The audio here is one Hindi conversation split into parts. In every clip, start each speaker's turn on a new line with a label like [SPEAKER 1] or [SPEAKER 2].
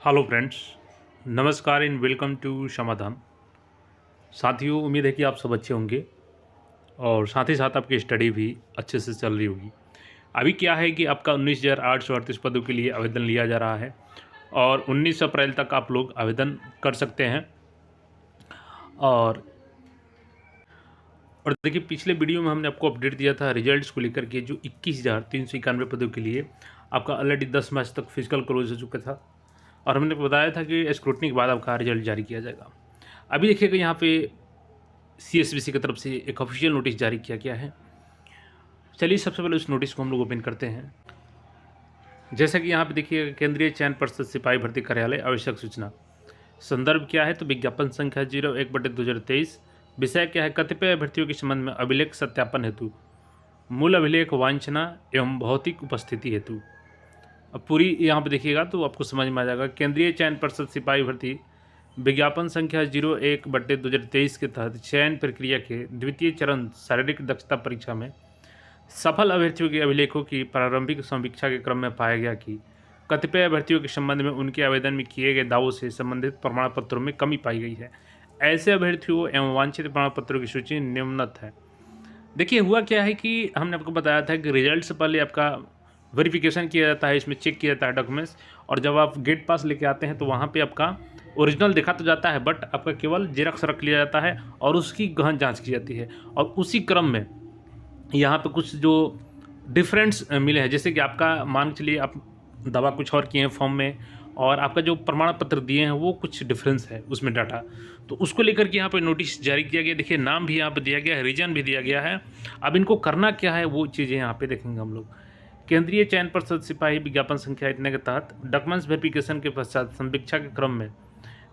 [SPEAKER 1] हेलो फ्रेंड्स, नमस्कार एंड वेलकम टू समाधान। साथियों, उम्मीद है कि आप सब अच्छे होंगे और साथ ही साथ आपकी स्टडी भी अच्छे से चल रही होगी। अभी क्या है कि आपका 19,838 पदों के लिए आवेदन लिया जा रहा है और 19 अप्रैल तक आप लोग आवेदन कर सकते हैं। और और देखिए, पिछले वीडियो में हमने आपको अपडेट दिया था रिजल्ट्स को लेकर के, जो 21,391 पदों के लिए आपका ऑलरेडी 10 मार्च तक फिजिकल क्लोज हो चुका था और हमने बताया था कि स्क्रूटनी के बाद आपका रिजल्ट जारी किया जाएगा। अभी देखिएगा यहाँ पे सीएसबीसी की तरफ से एक ऑफिशियल नोटिस जारी किया गया है। चलिए सबसे पहले उस नोटिस को हम लोग ओपन करते हैं। जैसा कि यहाँ पे देखिए, केंद्रीय चयन पर्षद सिपाही भर्ती कार्यालय आवश्यक सूचना। संदर्भ क्या है तो विज्ञापन संख्या 01/2023। विषय क्या है, कतिपय अभ्यर्थियों के संबंध में अभिलेख सत्यापन हेतु मूल अभिलेख वांछना एवं भौतिक उपस्थिति हेतु। अब पूरी यहाँ पे देखिएगा तो आपको समझ में आ जाएगा। केंद्रीय चयन पर्षद सिपाही भर्ती विज्ञापन संख्या 01/2023 के तहत चयन प्रक्रिया के द्वितीय चरण शारीरिक दक्षता परीक्षा में सफल अभ्यर्थियों के अभिलेखों की प्रारंभिक समीक्षा के क्रम में पाया गया कि कतिपय अभ्यर्थियों के संबंध में उनके आवेदन में किए गए दावों से संबंधित प्रमाण पत्रों में कमी पाई गई है। ऐसे अभ्यर्थियों एवं वांछित प्रमाण पत्रों की सूची निम्नत है। देखिए, हुआ क्या है कि हमने आपको बताया था कि रिजल्ट से पहले आपका वेरिफिकेशन किया जाता है, इसमें चेक किया जाता है डॉक्यूमेंट्स, और जब आप गेट पास लेके आते हैं तो वहाँ पे आपका ओरिजिनल देखा तो जाता है, बट आपका केवल जेरॉक्स रख लिया जाता है और उसकी गहन जांच की जाती है। और उसी क्रम में यहाँ पे कुछ जो डिफरेंस मिले हैं, जैसे कि आपका मान के चलिए आप दवा कुछ और किए हैं फॉर्म में और आपका जो प्रमाण पत्र दिए हैं वो कुछ डिफरेंस है उसमें डाटा, तो उसको लेकर के यहाँ पे नोटिस जारी किया गया। देखिए, नाम भी यहाँ पे दिया गया है, रीजन भी दिया गया है। अब इनको करना क्या है वो चीज़ें यहाँ पे देखेंगे हम लोग। केंद्रीय चयन पर्षद सिपाही विज्ञापन संख्या इतने के तहत डॉक्यूमेंट्स वेरिफिकेशन के पश्चात समीक्षा के क्रम में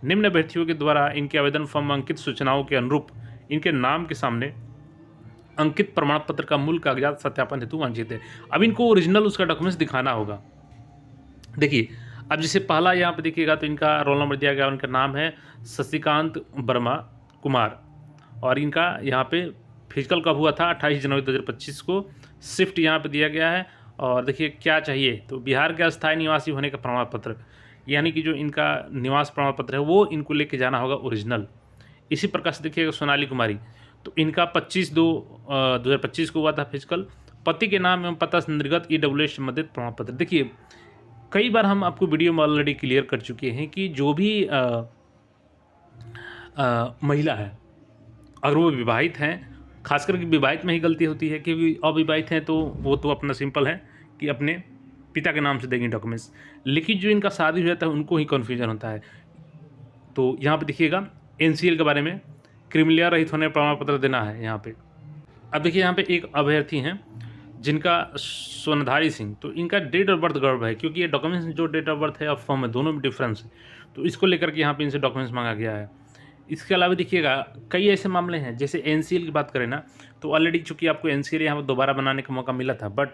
[SPEAKER 1] निम्न अभ्यर्थियों के द्वारा इनके आवेदन फॉर्म में अंकित सूचनाओं के अनुरूप इनके नाम के सामने अंकित प्रमाण पत्र का मूल कागजात सत्यापन हेतु वांछित है। अब इनको ओरिजिनल उसका डॉक्यूमेंट्स दिखाना होगा। देखिए, अब जैसे पहला यहाँ पे देखिएगा तो इनका रोल नंबर दिया गया, उनका नाम है शशिकांत वर्मा कुमार और इनका यहाँ पे फिजिकल कब हुआ था 28 जनवरी 2025 को। शिफ्ट यहाँ पे दिया गया है और देखिए क्या चाहिए तो बिहार के अस्थायी निवासी होने का प्रमाण पत्र, यानी कि जो इनका निवास प्रमाण पत्र है वो इनको लेके जाना होगा ओरिजिनल। इसी प्रकार से देखिएगा सोनाली कुमारी, तो इनका 25/2/2025 को हुआ था फिजिकल। पति के नाम एवं पता से निर्गत EWS संबंधित प्रमाण पत्र। देखिए, कई बार हम आपको वीडियो में ऑलरेडी क्लियर कर चुके हैं कि जो भी महिला है, अगर वो विवाहित हैं, खासकर कि विवाहित में ही गलती होती है, कि अविवाहित हैं तो वो तो अपना सिंपल है कि अपने पिता के नाम से देंगे डॉक्यूमेंट्स, लेकिन जो इनका शादी हो जाता है उनको ही कन्फ्यूजन होता है। तो यहाँ पे देखिएगा NCL के बारे में क्रिमिलिया रहित होने प्रमाण पत्र देना है यहाँ पे। अब देखिए, यहाँ पे एक अभ्यर्थी हैं जिनका सोनधारी सिंह, तो इनका डेट ऑफ बर्थ गड़बड़ है, क्योंकि ये डॉक्यूमेंट्स जो डेट ऑफ बर्थ है और फॉर्म है दोनों में डिफरेंस है, तो इसको लेकर के यहाँ पे इनसे डॉक्यूमेंट्स मांगा गया है। इसके अलावा देखिएगा कई ऐसे मामले हैं, जैसे NCL की बात करें ना, तो ऑलरेडी चूंकि आपको NCL यहाँ पर दोबारा बनाने का मौका मिला था, बट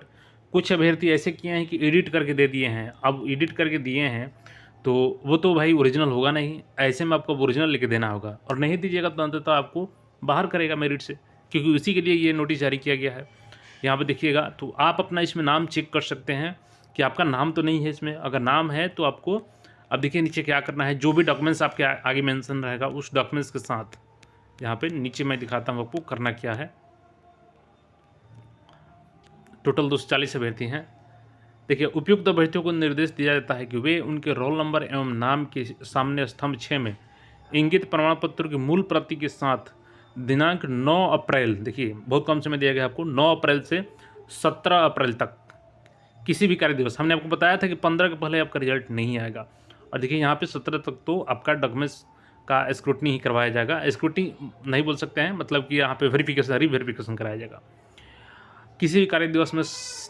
[SPEAKER 1] कुछ अभ्यर्थी ऐसे किए हैं कि एडिट करके दे दिए हैं। अब एडिट करके दिए हैं तो वो तो भाई ओरिजिनल होगा नहीं, ऐसे में आपको ओरिजिनल लेके देना होगा, और नहीं दीजिएगा तो अंततः आपको बाहर करेगा मेरिट से, क्योंकि उसी के लिए ये नोटिस जारी किया गया है। यहाँ पे देखिएगा तो आप अपना इसमें नाम चेक कर सकते हैं कि आपका नाम तो नहीं है इसमें। अगर नाम है तो आपको अब देखिए नीचे क्या करना है, जो भी डॉक्यूमेंट्स आपके आगे मेंशन रहेगा उस डॉक्यूमेंट्स के साथ यहाँ पे नीचे मैं दिखाता हूँ आपको करना क्या है। टोटल 240 अभ्यर्थी हैं। देखिए, उपयुक्त अभ्यर्थियों को निर्देश दिया जाता है कि वे उनके रोल नंबर एवं नाम के सामने स्तंभ 6 में इंगित प्रमाण पत्र की मूल प्रति के साथ दिनांक 9 अप्रैल, देखिए बहुत कम समय दिया गया आपको, 9 अप्रैल से 17 अप्रैल तक किसी भी कार्य दिवस, हमने आपको बताया था कि 15 के पहले आपका रिजल्ट नहीं आएगा, और देखिए यहाँ पे 17 तक तो आपका डॉक्यूमेंट्स का स्क्रूटनी ही करवाया जाएगा। स्क्रूटनी नहीं बोल सकते हैं, मतलब कि यहाँ पे वेरिफिकेशन रीवेरिफिकेशन कराया जाएगा। किसी भी कार्य दिवस में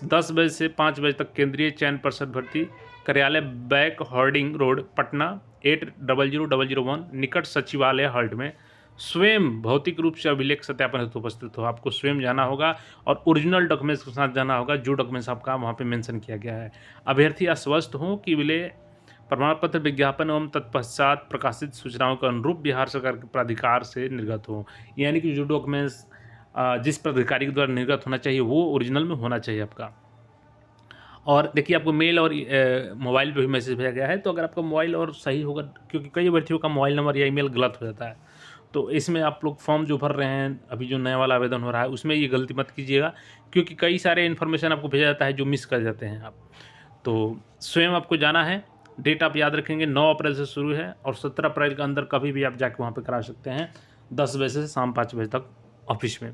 [SPEAKER 1] 10 बजे से 5 बजे तक केंद्रीय चयन पर्षद भर्ती कार्यालय, बैक हॉर्डिंग रोड, पटना 800001 निकट सचिवालय हॉल्ट में स्वयं भौतिक रूप से अभिलेख सत्यापन हेतु उपस्थित हो। आपको स्वयं जाना होगा और ओरिजिनल डॉक्यूमेंट्स के साथ जाना होगा, जो डॉक्यूमेंट्स आपका वहाँ पे मेंशन किया गया है। अभ्यर्थी आश्वस्त हों कि वे प्रमाण पत्र विज्ञापन एवं तत्पश्चात प्रकाशित सूचनाओं के अनुरूप बिहार सरकार के प्राधिकार से निर्गत हों, यानी कि जो डॉक्यूमेंट्स जिस प्राधिकारी के द्वारा निर्गत होना चाहिए वो ओरिजिनल में होना चाहिए आपका। और देखिए आपको मेल और मोबाइल पे भी मैसेज भेजा गया है, तो अगर आपका मोबाइल और सही होगा, क्योंकि कई अभ्यर्थियों का मोबाइल नंबर या ईमेल गलत हो जाता है, तो इसमें आप लोग फॉर्म जो भर रहे हैं, अभी जो नया वाला आवेदन हो रहा है, उसमें ये गलती मत कीजिएगा, क्योंकि कई सारे इन्फॉर्मेशन आपको भेजा जाता है जो मिस कर जाते हैं आप। तो स्वयं आपको जाना है, डेट आप याद रखेंगे 9 अप्रैल से शुरू है और 17 अप्रैल के अंदर कभी भी आप जाके वहाँ पे करा सकते हैं, 10 बजे से शाम 5 बजे तक ऑफिस में।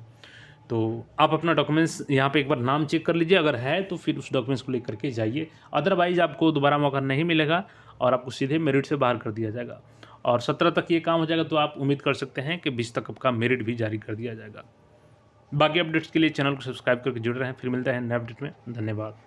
[SPEAKER 1] तो आप अपना डॉक्यूमेंट्स यहाँ पे एक बार नाम चेक कर लीजिए, अगर है तो फिर उस डॉक्यूमेंट्स को लेकर के जाइए, अदरवाइज़ आपको दोबारा मौका नहीं मिलेगा और आपको सीधे मेरिट से बाहर कर दिया जाएगा। और 17 तक ये काम हो जाएगा, तो आप उम्मीद कर सकते हैं कि 20 तक आपका मेरिट भी जारी कर दिया जाएगा। बाकी अपडेट्स के लिए चैनल को सब्सक्राइब करके जुड़े रहें, फिर मिलते हैं नए अपडेट में। धन्यवाद।